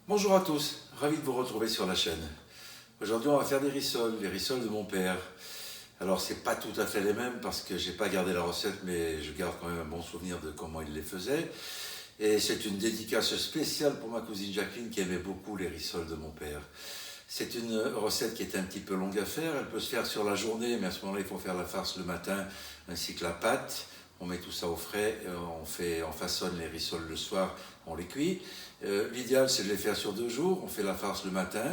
Bonjour à tous, ravi de vous retrouver sur la chaîne. Aujourd'hui on va faire des rissoles, les rissoles de mon père. Alors c'est pas tout à fait les mêmes parce que j'ai pas gardé la recette, mais je garde quand même un bon souvenir de comment il les faisait. Et c'est une dédicace spéciale pour ma cousine Jacqueline qui aimait beaucoup les rissoles de mon père. C'est une recette qui est un petit peu longue à faire, elle peut se faire sur la journée, mais à ce moment-là il faut faire la farce le matin ainsi que la pâte. On met tout ça au frais, on façonne les rissoles le soir, on les cuit. L'idéal c'est de les faire sur 2 jours, on fait la farce le matin.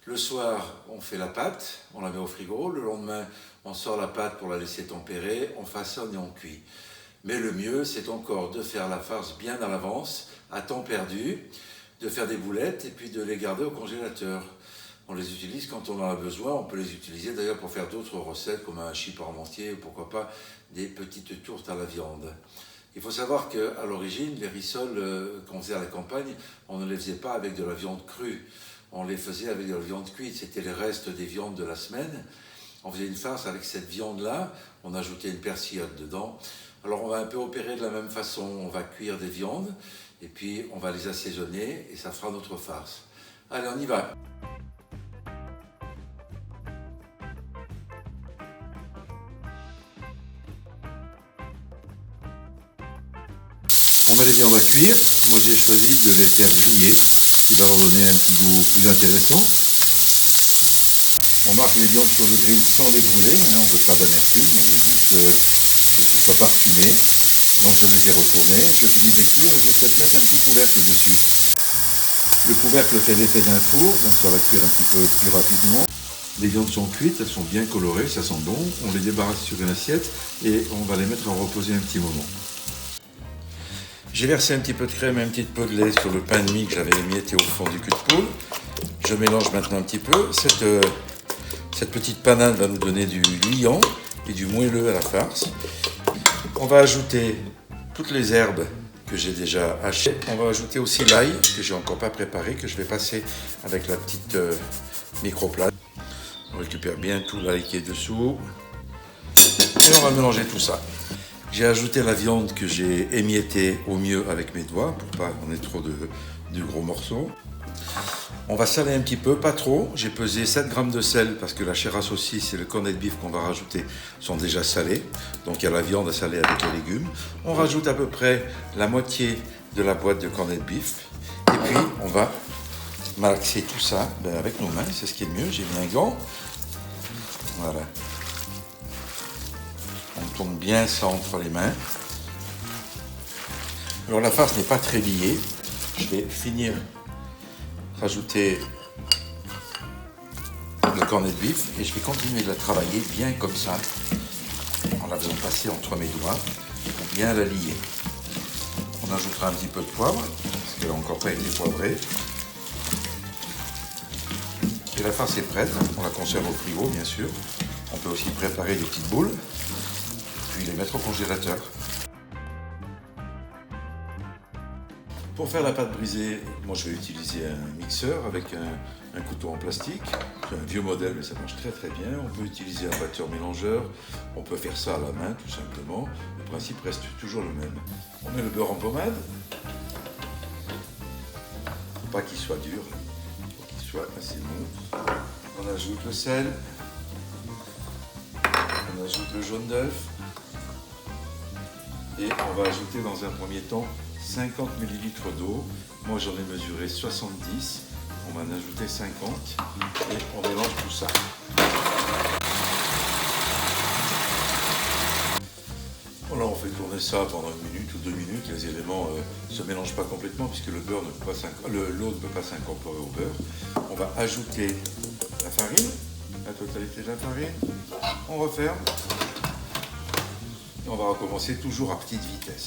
Le soir, on fait la pâte, on la met au frigo. Le lendemain, on sort la pâte pour la laisser tempérer, on façonne et on cuit. Mais le mieux, c'est encore de faire la farce bien à l'avance, à temps perdu, de faire des boulettes et puis de les garder au congélateur. On les utilise quand on en a besoin. On peut les utiliser d'ailleurs pour faire d'autres recettes comme un hachis parmentier ou pourquoi pas des petites tourtes à la viande. Il faut savoir qu'à l'origine, les rissoles qu'on faisait à la campagne, on ne les faisait pas avec de la viande crue. On les faisait avec de la viande cuite. C'était les restes des viandes de la semaine. On faisait une farce avec cette viande-là. On ajoutait une persillade dedans. Alors on va un peu opérer de la même façon. On va cuire des viandes et puis on va les assaisonner et ça fera notre farce. Allez, on y va. On met les viandes à cuire. Moi j'ai choisi de les faire griller, ce qui va leur donner un petit goût plus intéressant. On marque les viandes sur le grill sans les brûler, on ne veut pas d'amertume, on veut juste que ce soit parfumé. Donc je les ai retournées, je finis de les cuire, je vais peut-être mettre un petit couvercle dessus. Le couvercle fait l'effet d'un four, donc ça va cuire un petit peu plus rapidement. Les viandes sont cuites, elles sont bien colorées, ça sent bon. On les débarrasse sur une assiette et on va les mettre à reposer un petit moment. J'ai versé un petit peu de crème et un petit peu de lait sur le pain de mie que j'avais émietté au fond du cul de poule. Je mélange maintenant un petit peu. Cette petite panade va nous donner du liant et du moelleux à la farce. On va ajouter toutes les herbes que j'ai déjà hachées. On va ajouter aussi l'ail que j'ai encore pas préparé, que je vais passer avec la petite microplate. On récupère bien tout l'ail qui est dessous. Et on va mélanger tout ça. J'ai ajouté la viande que j'ai émiettée au mieux avec mes doigts pour pas qu'on ait trop de gros morceaux. On va saler un petit peu, pas trop. J'ai pesé 7 grammes de sel parce que la chair à saucisse et le cornet de beef qu'on va rajouter sont déjà salés. Donc il y a la viande à saler avec les légumes. On rajoute à peu près la moitié de la boîte de cornet de beef. Et puis on va malaxer tout ça avec nos mains, c'est ce qui est le mieux. J'ai mis un gant. Voilà. On tourne bien ça entre les mains. Alors la farce n'est pas très liée. Je vais finir rajouter le cornet de beef et je vais continuer de la travailler bien comme ça en la faisant passer entre mes doigts pour bien la lier. On ajoutera un petit peu de poivre parce qu'elle n'a encore pas été poivrée. Et la farce est prête. On la conserve au frigo bien sûr. On peut aussi préparer des petites boules puis les mettre au congélateur. Pour faire la pâte brisée, moi je vais utiliser un mixeur avec un couteau en plastique. C'est un vieux modèle mais ça marche très très bien. On peut utiliser un batteur mélangeur, on peut faire ça à la main tout simplement. Le principe reste toujours le même. On met le beurre en pommade. Faut pas qu'il soit dur, faut qu'il soit assez mou. On ajoute le sel, on ajoute le jaune d'œuf et on va ajouter dans un premier temps 50 ml d'eau. Moi j'en ai mesuré 70, on va en ajouter 50 et on mélange tout ça. Voilà, on fait tourner ça pendant 1 minute ou 2 minutes. Les éléments ne se mélangent pas complètement puisque l'eau ne peut pas s'incorporer au beurre. On va ajouter la farine, la totalité de la farine. On referme. Et on va recommencer toujours à petite vitesse.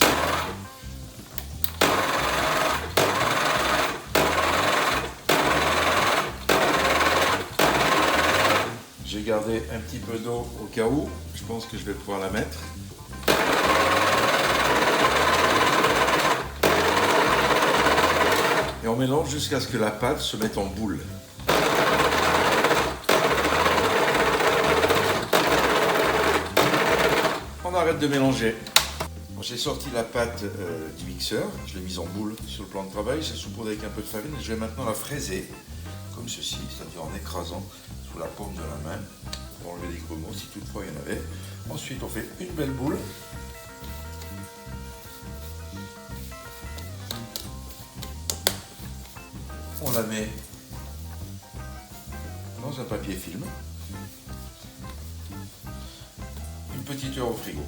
J'ai gardé un petit peu d'eau au cas où. Je pense que je vais pouvoir la mettre. Et on mélange jusqu'à ce que la pâte se mette en boule. On arrête de mélanger. Bon, j'ai sorti la pâte du mixeur, je l'ai mise en boule sur le plan de travail, j'ai saupoudré avec un peu de farine et je vais maintenant la fraiser comme ceci, c'est-à-dire en écrasant sous la paume de la main pour enlever les grumeaux si toutefois il y en avait. Ensuite on fait une belle boule. On la met dans un papier film. Une petite heure au frigo.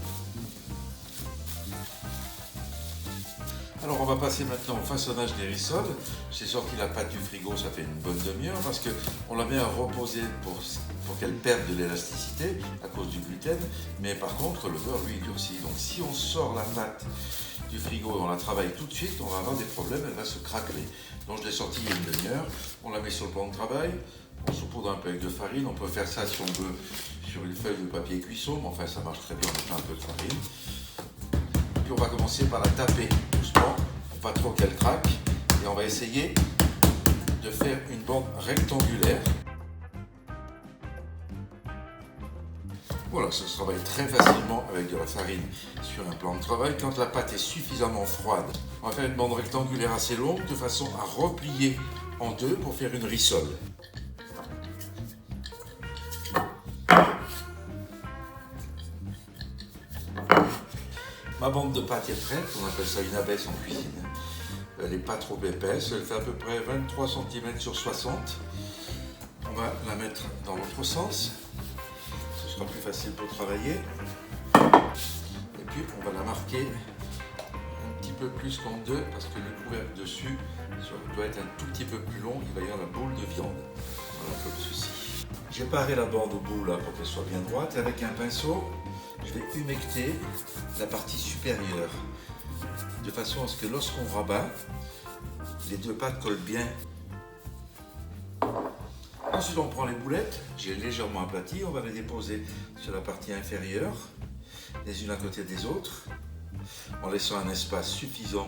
Alors on va passer maintenant au façonnage des rissoles. J'ai sorti la pâte du frigo, ça fait une bonne demi-heure parce qu'on la met à reposer pour qu'elle perde de l'élasticité à cause du gluten. Mais par contre le beurre lui durcit. Donc si on sort la pâte du frigo et on la travaille tout de suite, on va avoir des problèmes, elle va se craqueler. Donc je l'ai sortie il y a une demi-heure, on la met sur le plan de travail, on saupoudre un peu avec de farine, on peut faire ça si on veut sur une feuille de papier cuisson, mais enfin ça marche très bien en mettant un peu de farine. Puis on va commencer par la taper doucement, pour pas trop qu'elle craque, et on va essayer de faire une bande rectangulaire. Voilà, ça se travaille très facilement avec de la farine sur un plan de travail. Quand la pâte est suffisamment froide, on va faire une bande rectangulaire assez longue de façon à replier en deux pour faire une rissole. Ma bande de pâte est prête, on appelle ça une abaisse en cuisine. Elle n'est pas trop épaisse, elle fait à peu près 23 cm sur 60. On va la mettre dans l'autre sens. Ce sera plus facile pour travailler. Et puis on va la marquer un petit peu plus qu'en deux parce que le couvercle dessus doit être un tout petit peu plus long, il va y avoir la boule de viande. Voilà, comme ceci. J'ai paré la bande au bout là pour qu'elle soit bien droite et avec un pinceau, je vais humecter la partie supérieure de façon à ce que lorsqu'on rabat, les deux pâtes collent bien. Ensuite on prend les boulettes, j'ai légèrement aplati, on va les déposer sur la partie inférieure, les unes à côté des autres, en laissant un espace suffisant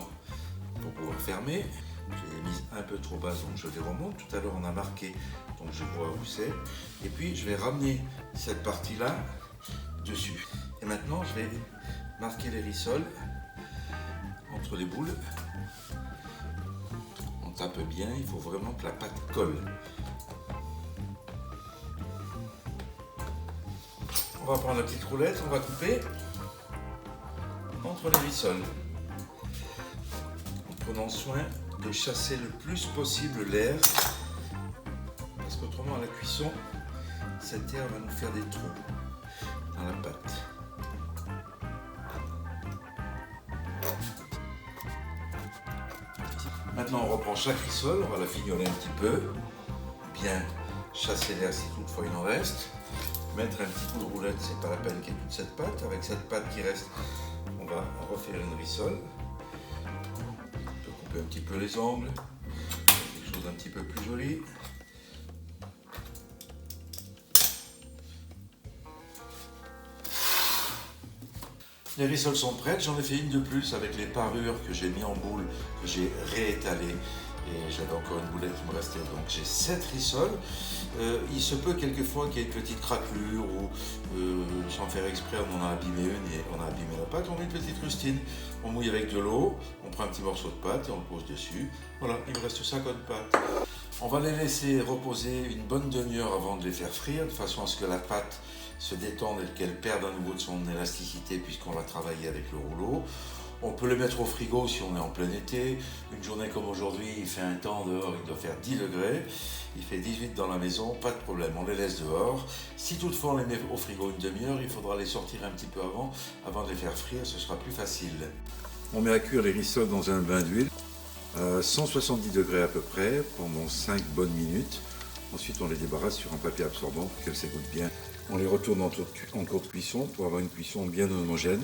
pour pouvoir fermer. Je l'ai mise un peu trop basse, donc je les remonte. Tout à l'heure on a marqué, donc je vois où c'est. Et puis je vais ramener cette partie-là dessus. Et maintenant je vais marquer les rissoles entre les boules. On tape bien, il faut vraiment que la pâte colle. On va prendre la petite roulette, on va couper entre les rissoles en prenant soin de chasser le plus possible l'air parce qu'autrement à la cuisson cet air va nous faire des trous dans la pâte. Maintenant on reprend chaque rissole, on va la fignoler un petit peu, bien chasser l'air si toutefois il en reste. Mettre un petit coup de roulette, c'est pas la peine qu'il y ait toute cette pâte. Avec cette pâte qui reste, on va refaire une rissole. On peut couper un petit peu les angles, quelque chose d'un petit peu plus joli. Les rissoles sont prêtes, j'en ai fait une de plus avec les parures que j'ai mis en boule, que j'ai réétalées. Et j'avais encore une boulette qui me restait, donc j'ai 7 rissoles. Il se peut quelquefois qu'il y ait une petite craquelure ou sans faire exprès on en a abîmé une et on a abîmé la pâte, on met une petite rustine, on mouille avec de l'eau, on prend un petit morceau de pâte et on le pose dessus. Voilà, il me reste 50 pâtes. On va les laisser reposer une bonne demi-heure avant de les faire frire, de façon à ce que la pâte se détende et qu'elle perde à nouveau de son élasticité puisqu'on l'a travaillé avec le rouleau. On peut les mettre au frigo si on est en plein été. Une journée comme aujourd'hui, il fait un temps dehors, il doit faire 10 degrés. Il fait 18 dans la maison, pas de problème, on les laisse dehors. Si toutefois on les met au frigo une demi-heure, il faudra les sortir un petit peu avant de les faire frire, ce sera plus facile. On met à cuire les rissoles dans un bain d'huile, à 170 degrés à peu près, pendant 5 bonnes minutes. Ensuite on les débarrasse sur un papier absorbant pour qu'elles s'égouttent bien. On les retourne en cours de cuisson pour avoir une cuisson bien homogène.